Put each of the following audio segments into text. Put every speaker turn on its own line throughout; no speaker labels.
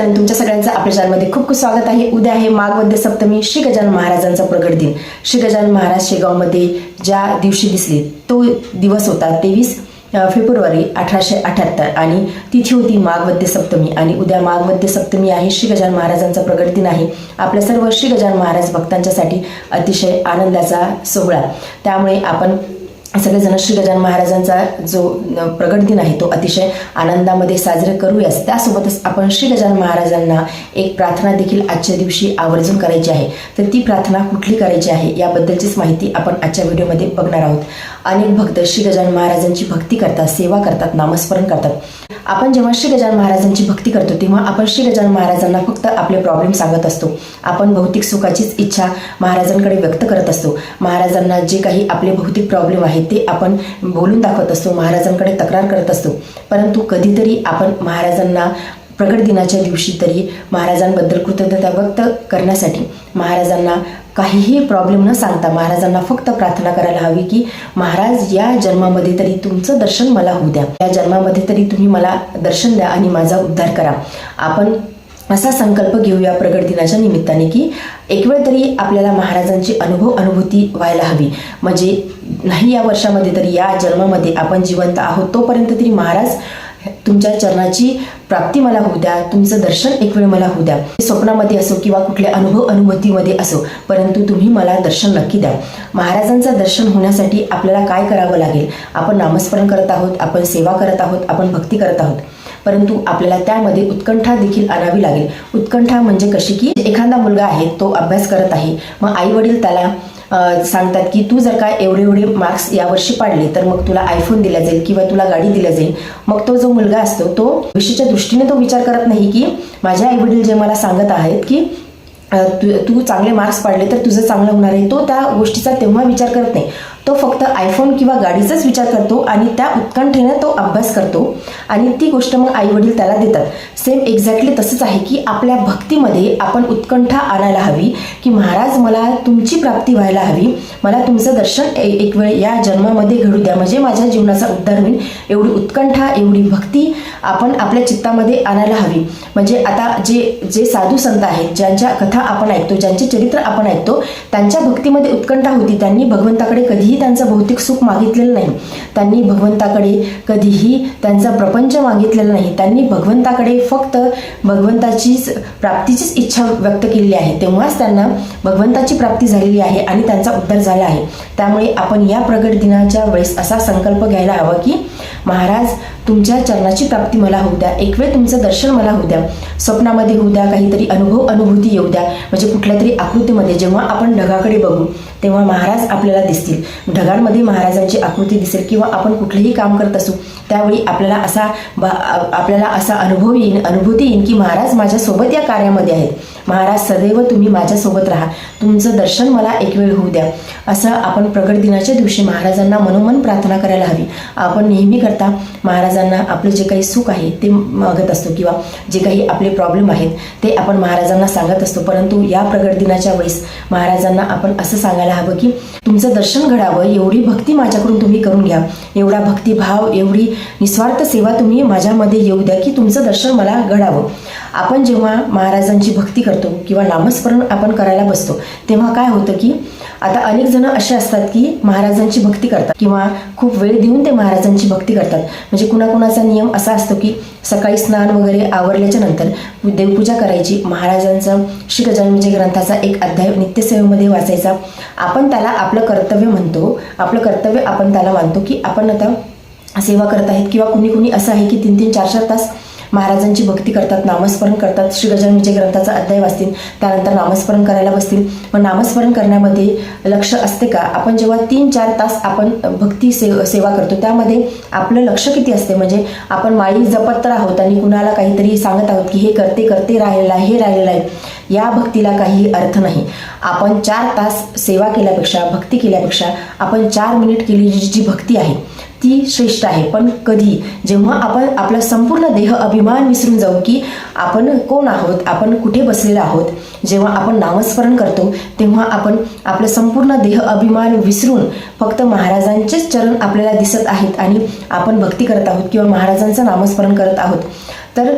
गजानन, तुमच्या सगळ्यांचं आपल्या चॅनलमध्ये खूप खूप स्वागत आहे। उद्या आहे माघ सप्तमी, श्री गजानन महाराजांचा प्रगट दिन। श्री गजानन महाराज शेगावमध्ये ज्या दिवशी दिसले तो दिवस होता 23 फेब्रुवारी 1878 आणि तिथी होती माघ सप्तमी आणि उद्या माघ सप्तमी आहे। श्री गजानन महाराजांचा प्रगट दिन आहे। आपल्या सर्व श्री गजानन महाराज भक्तांच्यासाठी अतिशय आनंदाचा सोहळा। त्यामुळे आपण सगळेजण श्री गजानन महाराजांचा जो प्रगट दिन आहे तो अतिशय आनंदामध्ये साजरे करूयास। त्यासोबतच आपण श्री गजानन महाराजांना एक प्रार्थना देखील आजच्या दिवशी आवर्जून करायची आहे। तर ती प्रार्थना कुठली करायची आहे याबद्दलचीच माहिती आपण आजच्या व्हिडिओमध्ये बघणार आहोत। अनेक भक्त श्री गजानन महाराजांची भक्ती करतात, सेवा करतात, नामस्मरण करतात। आपण जेव्हा श्री गजानन महाराजांची भक्ती करतो तेव्हा आपण श्री गजानन महाराजांना फक्त आपले प्रॉब्लेम सांगत असतो। आपण भौतिक सुखाचीच इच्छा महाराजांकडे व्यक्त करत असतो। महाराजांना जे काही आपले भौतिक प्रॉब्लेम आहेत ते आपण बोलून दाखवत असतो, महाराजांकडे तक्रार करत असतो। परंतु कधीतरी आपण महाराजांना प्रगट दिनाच्या दिवशी तरी महाराजांबद्दल कृतज्ञता व्यक्त करण्यासाठी महाराजांना काहीही प्रॉब्लेम न सांगता महाराजांना फक्त प्रार्थना करायला हवी की महाराज या जन्मामध्ये तरी तुमचं दर्शन मला होऊ द्या, या जन्मामध्ये तरी तुम्ही मला दर्शन द्या आणि माझा उद्धार करा। आपण असा संकल्प घेऊया प्रगट दिनाच्या निमित्ताने की एक वेळ तरी आपल्याला महाराजांची अनुभूती व्हायला हवी। म्हणजे नाही या वर्षामध्ये तरी या जन्मामध्ये आपण जिवंत आहोत तोपर्यंत तरी महाराज तुमच्या चरणाची प्राप्ती मला होऊ द्या, तुमचं दर्शन एक वेळ मला होऊ द्या। स्वप्नामध्ये असो किंवा कुठल्या अनुभूतीमध्ये असो, परंतु तुम्ही मला दर्शन नक्की द्या। महाराजांचं दर्शन होण्यासाठी आपल्याला काय करावं लागेल? आपण नामस्मरण करत आहोत, आपण सेवा करत आहोत, आपण भक्ती करत आहोत, परंतु आपल्याला त्यामध्ये उत्कंठा देखील आणावी लागेल। उत्कंठा म्हणजे कशी की एखादा मुलगा आहे तो अभ्यास करत आहे, मग आई वडील त्याला सांगतात की तू जर काय एवढे मार्क्स यावर्षी पाडले तर मग तुला आयफोन दिला जाईल किंवा तुला गाडी दिला जाईल। मग तो जो मुलगा असतो तो भविष्याच्या दृष्टीने तो विचार करत नाही की माझे आई वडील जे मला सांगत आहेत की तू चांगले मार्क्स पाडले तर तुझं चांगलं होणार आहे, तो त्या गोष्टीचा तेव्हा विचार करत नाही। तो फक्त आयफोन किंवा गाडीचाच विचार करतो आणि त्या उत्कंठेने तो अभ्यास करतो आणि ती गोष्ट मग आई वडील त्याला देतात। सेम एक्झॅक्टली तसंच आहे की आपल्या भक्तीमध्ये आपण उत्कंठा आणायला हवी की महाराज मला तुमची प्राप्ती व्हायला हवी, मला तुमचं दर्शन एक वेळ या जन्मामध्ये घडू द्या, म्हणजे माझ्या जीवनाचा उद्धार होईल। एवढी उत्कंठा, एवढी भक्ती आपण आपल्या चित्तामध्ये आणायला हवी। म्हणजे आता जे साधू संत आहेत, ज्यांच्या कथा आपण ऐकतो, ज्यांचे चरित्र आपण ऐकतो, त्यांच्या भक्तीमध्ये उत्कंठा होती। त्यांनी भगवंताकडे कधीही त्यांचं भौतिक सुख मागितलेलं नाही, त्यांनी भगवंताकडे कधीही त्यांचा प्रपंच मागितलेला नाही। त्यांनी भगवंताकडे फक्त भगवंताचीच प्राप्तीचीच इच्छा व्यक्त केलेली आहे, तेव्हाच त्यांना भगवंताची प्राप्ती झालेली आहे आणि त्यांचा उद्धार झाला आहे। त्यामुळे आपण या प्रगट दिनाच्या वेळेस असा संकल्प घ्यायला हवा की महाराज तुमच्या चरणाची प्राप्ती मला होऊ द्या, एक वेळ तुमचं दर्शन मला होऊ द्या, स्वप्नामध्ये होऊ द्या, काहीतरी अनुभूती येऊ द्या। म्हणजे कुठल्या तरी आकृतीमध्ये जेव्हा आपण ढगाकडे बघू तेव्हा महाराज आपल्याला दिसतील, ढगांमध्ये महाराजांची आकृती दिसेल किंवा आपण कुठलेही काम करत असू त्यावेळी आपल्याला असा अनुभूती येईल की महाराज माझ्यासोबत या कार्यामध्ये आहेत, महाराज सदैव तुम्ही माझ्यासोबत राहा, तुमचं दर्शन मला एक वेळ होऊ द्या। असं आपण प्रगट दिनाच्या दिवशी महाराजांना मनोमन प्रार्थना करायला हवी। आपण नेहमी करता महाराजांना आपलं जे काही सुख आहे ते मागत असतो किंवा जे काही आपले प्रॉब्लेम आहेत ते आपण महाराजांना सांगत असतो, परंतु या प्रगट दिनाच्या वेळेस महाराजांना आपण असं सांगायला हवं की तुमचं दर्शन घडावं, एवढी भक्ती माझ्याकडून तुम्ही करून घ्या, एवढा भक्तिभाव, एवढी निस्वार्थ सेवा तुम्ही माझ्यामध्ये येऊ द्या की तुमचं दर्शन मला घडावं। आपण जेव्हा महाराजांची भक्ती करतो किंवा नामस्मरण आपण करायला बसतो तेव्हा काय होतं की आता अनेक जण असे असतात की महाराजांची भक्ती करतात किंवा खूप वेळ देऊन ते महाराजांची भक्ती करतात। म्हणजे कुणाकुणाचा नियम असा असतो की सकाळी स्नान वगैरे आवरल्याच्या नंतर देवपूजा करायची, महाराजांचा श्री गजानन ग्रंथाचा एक अध्याय नित्यसेवेमध्ये वाचायचा। आपण त्याला आपलं कर्तव्य म्हणतो, आपलं कर्तव्य आपण त्याला मानतो की आपण आता सेवा करत आहेत किंवा कुणी असं आहे की 3-3, 4-4 तास महाराजांची भक्ती करतात, नामस्मरण करतात, श्री गजानन ग्रंथाचा अध्याय वाचतील, त्यानंतर नामस्मरण करायला बसतील। मग नामस्मरण करण्यामध्ये लक्ष असते का? आपण जेव्हा 3-4 तास आपण भक्ती सेवा करतो त्यामध्ये आपलं लक्ष किती असते? म्हणजे आपण माळी जपत तर आहोत आणि कुणाला काहीतरी सांगत आहोत की हे करते राहिलेलं आहे, हे राहिलेलं आहे, या भक्तीला काही अर्थ नाही। आपण 4 तास सेवा केल्यापेक्षा, भक्ती केल्यापेक्षा आपण 4 मिनिट केलेली जी भक्ती आहे ती श्रेष्ठ आहे। पण कधी जेव्हा आपण आपला संपूर्ण देह अभिमान विसरून जाऊ की आपण कोण आहोत, आपण कुठे बसलेलो आहोत, जेव्हा आपण नामस्मरण करतो तेव्हा आपण आपलं संपूर्ण देह अभिमान विसरून फक्त महाराजांचेच चरण आपल्याला दिसत आहेत आणि आपण भक्ती करत आहोत किंवा महाराजांचं नामस्मरण करत आहोत, तर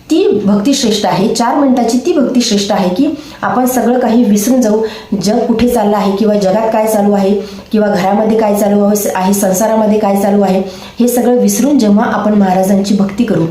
ती भक्ती श्रेष्ठ आहे. 4 मिनिटाची ती भक्ती श्रेष्ठ आहे की आपण सगळं काही विसरून जाऊ. जग कुठे चाललं आहे किंवा जगात काय चालू आहे किंवा घरामध्ये काय चालू आहे, संसारामध्ये काय चालू आहे, हे सगळं विसरून जेव्हा आपण महाराजांची भक्ती करू,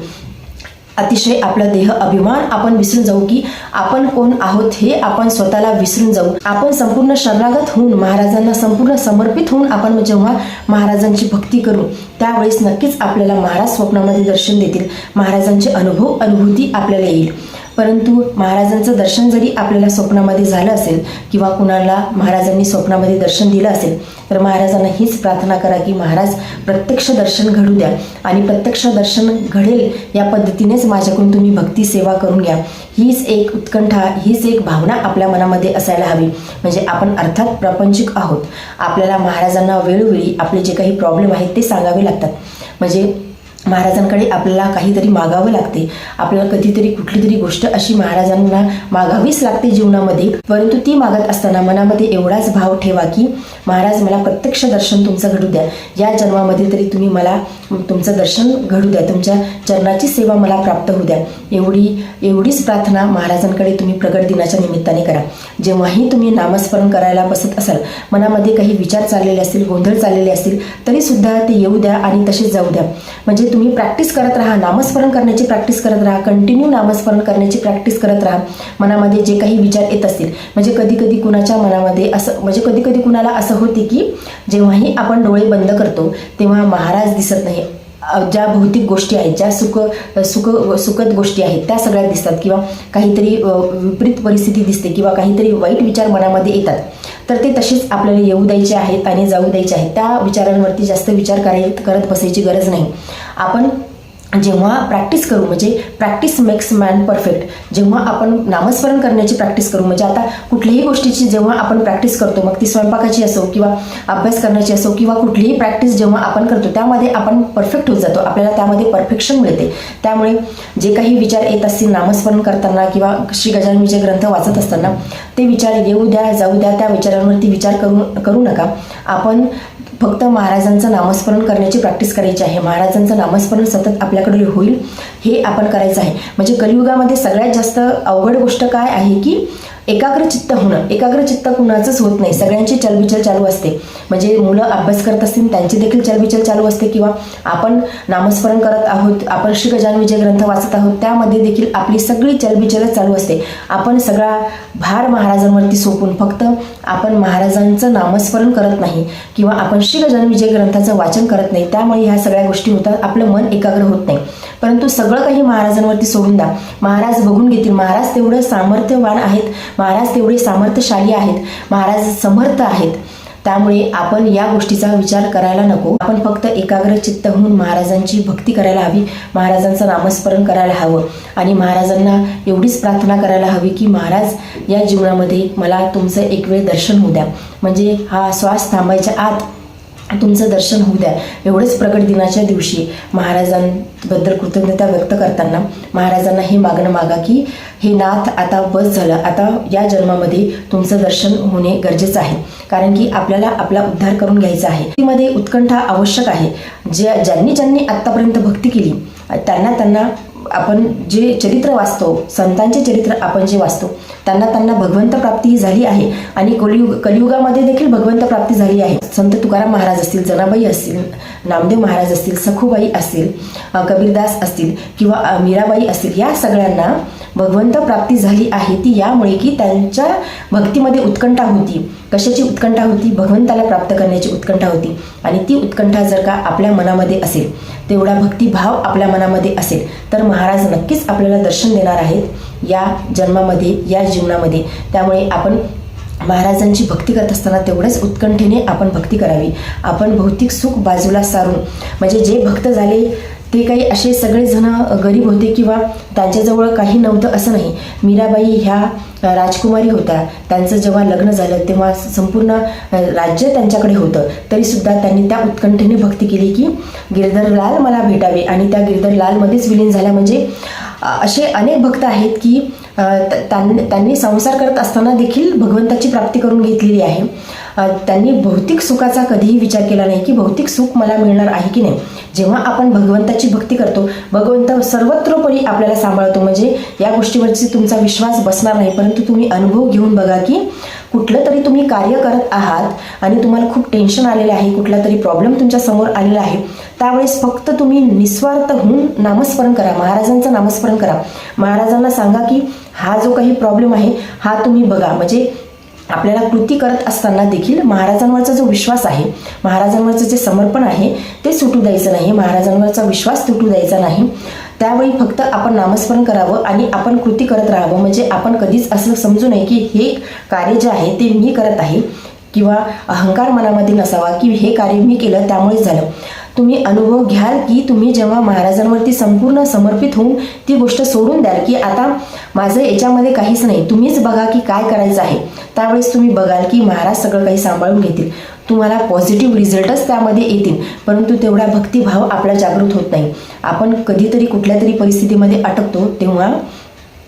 अतिशय आपला देह अभिमान आपण विसरून जाऊ की आपण कोण आहोत हे आपण स्वतःला विसरून जाऊ. आपण संपूर्ण शरणागत होऊन महाराजांना संपूर्ण समर्पित होऊन आपण जेव्हा महाराजांची भक्ती करू, त्यावेळेस नक्कीच आपल्याला महाराज स्वप्नामध्ये दर्शन देतील. महाराजांचे अनुभूती आपल्याला येईल. परंतु महाराजांचं दर्शन जरी आपल्याला स्वप्नामध्ये झालं असेल किंवा कुणाला महाराजांनी स्वप्नामध्ये दर्शन दिलं असेल, तर महाराजांना हीच प्रार्थना करा की महाराज प्रत्यक्ष दर्शन घडू द्या आणि प्रत्यक्ष दर्शन घडेल या पद्धतीनेच माझ्याकडून तुम्ही भक्ती सेवा करून घ्या. हीच एक उत्कंठा, हीच एक भावना आपल्या मनामध्ये असायला हवी. म्हणजे आपण अर्थात प्रापंचिक आहोत. आपल्याला महाराजांना वेळोवेळी आपले जे काही प्रॉब्लेम आहेत ते सांगावे लागतात. म्हणजे महाराजांकडे आपल्याला काहीतरी मागावं लागते. आपल्याला कधीतरी कुठली तरी गोष्ट अशी महाराजांना मागावीच लागते जीवनामध्ये. परंतु ती मागत असताना मनामध्ये एवढाच भाव ठेवा की महाराज मला प्रत्यक्ष दर्शन तुमचं घडू द्या. या जन्मामध्ये तरी तुम्ही मला तुमचं दर्शन घडू द्या. तुमच्या चरणाची सेवा मला प्राप्त होऊ द्या. एवढीच प्रार्थना महाराजांकडे तुम्ही प्रगट दिनाच्या निमित्ताने करा. जेव्हाही तुम्ही नामस्मरण करायला बसत असाल, मनामध्ये काही विचार चाललेले असतील, गोंधळ चाललेले असतील, तरी सुद्धा ते येऊ द्या आणि तसेच जाऊ द्या. म्हणजे तुम्ही प्रॅक्टिस करत राहा, नामस्मरण करण्याची प्रॅक्टिस करत राहा, कंटिन्यू नामस्मरण करण्याची प्रॅक्टिस करत राहा. मनामध्ये जे काही विचार येत असतील, म्हणजे कधी कधी कुणाच्या मनामध्ये असं, म्हणजे कधी कधी कुणाला असं होते की जेव्हाही आपण डोळे बंद करतो तेव्हा महाराज दिसत नाही. ज्या भौतिक गोष्टी आहेत, ज्या सुखद गोष्टी आहेत त्या सगळ्या दिसतात किंवा काहीतरी विपरीत परिस्थिती दिसते किंवा काहीतरी वाईट विचार मनामध्ये येतात, तर ते तसेच आपल्याला येऊ द्यायचे आहेत आणि जाऊ द्यायचे आहेत. त्या विचारांवरती जास्त विचार करत बसायची गरज नाही. आपण जेव्हा प्रॅक्टिस करू, म्हणजे प्रॅक्टिस मेक्स मॅन परफेक्ट. जेव्हा आपण नामस्मरण करण्याची प्रॅक्टिस करू, म्हणजे आता कुठल्याही गोष्टीची जेव्हा आपण प्रॅक्टिस करतो, मग ती स्वयंपाकाची असो किंवा अभ्यास करण्याची असो किंवा कुठलीही प्रॅक्टिस जेव्हा आपण करतो त्यामध्ये आपण परफेक्ट होत जातो. आपल्याला त्यामध्ये परफेक्शन मिळते. त्यामुळे जे काही विचार येत असतील नामस्मरण करताना किंवा श्री गजानन विजय ग्रंथ वाचत असताना, ते विचार येऊ द्या, जाऊ द्या. त्या विचारांवरती विचार करू नका. आपण फक्त महाराजांचं नामस्मरण करण्याची प्रॅक्टिस करायची आहे. महाराजांचं नामस्मरण सतत आपल्याकडे होईल हे आपण करायचं आहे. म्हणजे कलियुगामध्ये सगळ्यात जास्त अवघड गोष्ट काय आहे की एकाग्रचित्त होणं. एकाग्रचित्त कुणाचंच होत नाही, सगळ्यांची चलबिचल चालू असते. म्हणजे मुलं अभ्यास करत असतील त्यांची देखील चलबिचल चालू असते किंवा आपण नामस्मरण करत आहोत, आपण श्री गजानन विजय ग्रंथ वाचत आहोत, त्यामध्ये देखील आपली सगळी चलबिचलच चालू असते. आपण सगळा भार महाराजांवरती सोपून फक्त आपण महाराजांचं नामस्मरण करत नाही किंवा आपण श्री गजानन विजय ग्रंथाचं वाचन करत नाही. त्यामुळे ह्या सगळ्या गोष्टी होतात, आपलं मन एकाग्र होत नाही. परंतु सगळं काही महाराजांवरती सोडून द्या. महाराज बघून घेतील. महाराज तेवढं सामर्थ्यवान आहेत, महाराज तेवढे सामर्थ्यशाली आहेत, महाराज समर्थ आहेत. त्यामुळे आपण या गोष्टीचा विचार करायला नको. आपण फक्त एकाग्र चित्त होऊन महाराजांची भक्ती करायला हवी, महाराजांचं नामस्मरण करायला हवं आणि महाराजांना एवढीच प्रार्थना करायला हवी की महाराज या जीवनामध्ये मला तुमचं एक वेळ दर्शन होऊ द्या. म्हणजे हा श्वास थांबायच्या आत तुमचं दर्शन होऊ द्या. एवढंच प्रगट दिनाच्या दिवशी महाराजांबद्दल कृतज्ञता व्यक्त करताना महाराजांना हे मागणं मागा की हे नाथ आता बस झालं, आता या जन्मामध्ये तुमचं दर्शन होणे गरजेचं आहे. कारण की आपल्याला आपला उद्धार करून घ्यायचा आहे. भक्तीमध्ये उत्कंठा आवश्यक आहे. ज्यांनी आत्तापर्यंत भक्ती केली त्यांना आपण जे चरित्र वाचतो, संतांचे चरित्र आपण जे वाचतो, त्यांना भगवंत प्राप्ती झाली आहे आणि कलियुगामध्ये देखील भगवंत प्राप्ती झाली आहे. संत तुकाराम महाराज असतील, जनाबाई असतील, नामदेव महाराज असतील, सखूबाई असतील, कबीरदास असतील किंवा मीराबाई असतील, या सगळ्यांना भगवंत प्राप्ती झाली आहे. ती यामुळे की त्यांच्या भक्तीमध्ये उत्कंठा होती. कशाची उत्कंठा होती? भगवंताला प्राप्त करण्याची उत्कंठा होती. आणि ती उत्कंठा जर का आपल्या मनामध्ये असेल, तेवढा भक्तिभाव आपल्या मनामध्ये असेल, तर महाराज नक्कीच आपल्याला दर्शन देणार आहेत या जन्मामध्ये, या जीवनामध्ये. त्यामुळे आपण महाराजांची भक्ती करत असताना तेवढ्याच उत्कंठेने आपण भक्ती करावी. आपण भौतिक सुख बाजूला सारून, म्हणजे जे भक्त झाले ते काही असे सगळेजण गरीब होते किंवा त्यांच्याजवळ काही नव्हतं असं नाही. मीराबाई ह्या राजकुमारी होत्या. त्यांचं जेव्हा लग्न झालं तेव्हा संपूर्ण राज्य त्यांच्याकडे होतं, तरीसुद्धा त्यांनी त्या उत्कंठेने भक्ती केली की गिरधरलाल मला भेटावे आणि त्या गिरधरलालमध्येच विलीन झाल्या. म्हणजे असे अनेक भक्त आहेत की त्यांनी संसार करत असताना देखील भगवंताची प्राप्ती करून घेतलेली आहे. त्यांनी भौतिक सुखाचा कधीही विचार केला नाही की भौतिक सुख मला मिळणार आहे की नाही. जेव्हा आपण भगवंताची भक्ती करतो, भगवंत सर्वत्रोपरी आपल्याला सांभाळतो, म्हणजे या गोष्टीवरची तुमचा विश्वास बसणार नाही. परंतु तुम्ही अनुभव घेऊन बघा की कुठलं तरी तुम्ही कार्य करत आहात आणि तुम्हाला खूप टेन्शन आलेलं आहे, कुठला तरी प्रॉब्लेम तुमच्या समोर आलेला आहे, त्यावेळेस फक्त तुम्ही निस्वार्थ होऊन नामस्मरण करा, महाराजांचं नामस्मरण करा. महाराजांना सांगा की हा जो काही प्रॉब्लेम आहे हा तुम्ही बघा. म्हणजे आपल्याला कृती करत असताना देखील महाराजांवरचा जो विश्वास आहे, महाराजांवरचं जे समर्पण आहे ते सुटू द्यायचं नाही, महाराजांवरचा विश्वास तुटू द्यायचा नाही. त्यावेळी फक्त आपण नामस्मरण करावं आणि आपण कृती करत राहावं. म्हणजे आपण कधीच असं समजू नये की हे कार्य जे आहे ते मी करत आहे, किंवा अहंकार मनामध्ये नसावा की हे कार्य मी केलं त्यामुळेच झालं. तुम्ही अनुभव घ्याल की तुम्ही जेव्हा महाराजांवरती संपूर्ण समर्पित होऊन ती गोष्ट सोडून द्याल की आता माझं याच्यामध्ये काहीच नाही, तुम्हीच बघा की काय करायचं आहे, त्यावेळेस तुम्ही बघाल की महाराज सगळं काही सांभाळून घेतील. तुम्हाला पॉझिटिव्ह रिझल्टच त्यामध्ये येतील. परंतु तेवढा भक्तिभाव आपला जागृत होत नाही. आपण कधीतरी कुठल्या तरी परिस्थितीमध्ये अटकतो तेव्हा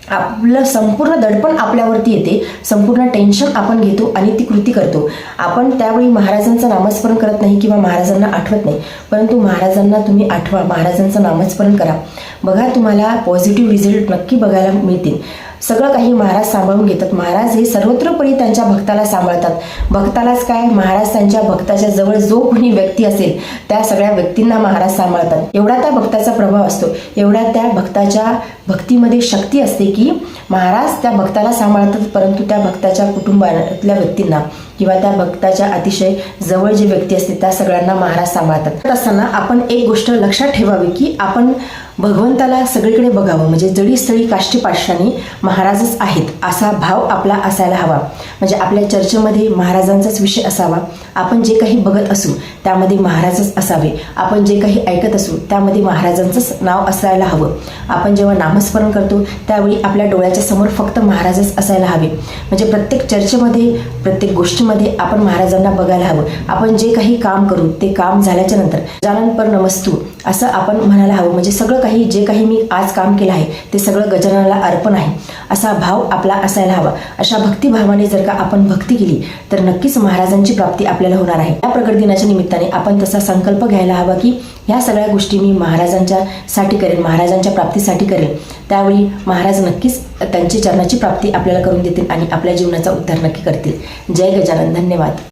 आपलं संपूर्ण दडपण आपल्यावरती येते, संपूर्ण टेन्शन आपण घेतो आणि ती कृती करतो. आपण त्यावेळी महाराजांचं नामस्मरण करत नाही किंवा महाराजांना आठवत नाही. परंतु महाराजांना तुम्ही आठवा, महाराजांचं नामस्मरण करा. बघा तुम्हाला पॉझिटिव्ह रिझल्ट नक्की बघायला मिळतील. सगळं काही महाराज सांभाळून घेतात. महाराज हे सर्वत्रोपरी त्यांच्या भक्ताला सांभाळतात. भक्तालाच काय, महाराज त्यांच्या भक्ताच्या जवळ जो कोणी व्यक्ती असेल त्या सगळ्या व्यक्तींना महाराज सांभाळतात. एवढा त्या भक्ताचा प्रभाव असतो, एवढा त्या भक्ताच्या भक्तीमध्ये शक्ती असते की महाराज त्या भक्ताला सांभाळतात. परंतु त्या भक्ताच्या कुटुंबातल्या व्यक्तींना किंवा त्या भक्ताच्या अतिशय जवळ जे व्यक्ती असते त्या सगळ्यांना महाराज सांभाळतात. असताना आपण एक गोष्ट लक्षात ठेवावी की आपण भगवंताला सगळीकडे बघावं. म्हणजे जडी स्थळी काष्टी पाषाणी महाराजच आहेत असा भाव आपला असायला हवा. म्हणजे आपल्या चर्चेमध्ये महाराजांचाच विषय असावा. आपण जे काही बघत असू त्यामध्ये महाराजच असावे. आपण जे काही ऐकत असू त्यामध्ये महाराजांचंच नाव असायला हवं. आपण जेव्हा नामस्मरण करतो त्यावेळी आपल्या डोळ्याच्या समोर फक्त महाराजच असायला हवे. म्हणजे प्रत्येक चर्चेमध्ये, प्रत्येक गोष्टीमध्ये आपण महाराजांना बघायला हवं. आपण जे काही काम करू ते काम झाल्याच्या नंतर गजानन पर नमस्तू असं आपण म्हणायला हवं. म्हणजे सगळं काही जे काही मी आज काम केलं आहे ते सगळं गजाननाला अर्पण आहे असा भाव आपला असायला हवा. अशा भक्तिभावाने जर का आपण भक्ती केली तर नक्कीच महाराजांची प्राप्ती आपल्याला होणार आहे. या प्रगट दिनाच्या निमित्ताने आपण तसा संकल्प घ्यायला हवा की ह्या सगळ्या गोष्टी मी महाराजांच्या साठी करेन, महाराजांच्या प्राप्तीसाठी करेन. त्यावेळी महाराज नक्कीच त्यांची चरणाची प्राप्ती आपल्याला करून देतील आणि आपल्या जीवनाचा उद्धार नक्की करतील. जय गजानन. धन्यवाद.